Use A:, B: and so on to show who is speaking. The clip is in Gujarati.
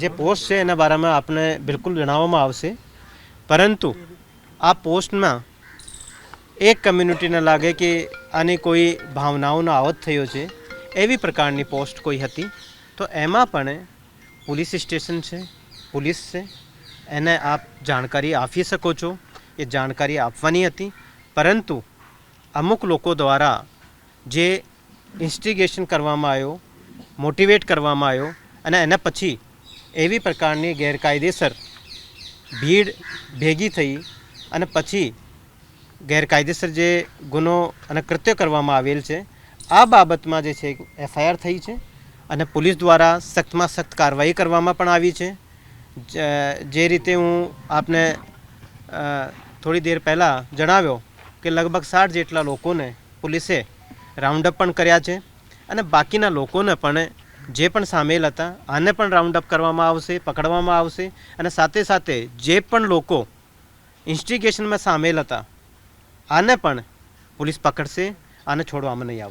A: જે પોસ્ટ છે એના બારામાં આપને બિલકુલ જણાવવામાં આવશે, પરંતુ આ પોસ્ટમાં એક કમ્યુનિટીને લાગે કે આની કોઈ ભાવનાઓનો આવત થયો છે એવી પ્રકારની પોસ્ટ કોઈ હતી, તો એમાં પણ પોલીસ સ્ટેશન છે, પોલીસ છે, એને આપ જાણકારી આપી શકો છો. એ જાણકારી આપવાની હતી, પરંતુ અમુક લોકો દ્વારા જે ઇન્સ્ટિગેશન કરવામાં આવ્યો, મોટિવેટ કરવામાં આવ્યો અને એના પછી એવી પ્રકારની ગેરકાયદેસર ભીડ ભેગી થઈ અને પછી ગેરકાયદેસર જે ગુનો અને કૃત્ય કરવામાં આવેલ છે આ બાબતમાં જે છે એફઆઈઆર થઈ છે અને પોલીસ દ્વારા સખ્તમાં સખ્ત કાર્યવાહી કરવામાં પણ આવી છે. જે રીતે હું આપને થોડી દેર પહેલાં જણાવ્યો કે લગભગ 60 જેટલા લોકોને પોલીસે રાઉન્ડઅપ પણ કર્યા છે અને બાકીના લોકોને પણ જે પણ સામેલ હતા આને પણ રાઉન્ડઅપ કરવામાં આવશે, પકડવામાં આવશે અને સાથે સાથે જે પણ લોકો ઇન્સ્ટિગેશનમાં સામેલ હતા આને પણ પોલીસ પકડશે, આને છોડવામાં નહીં આવશે.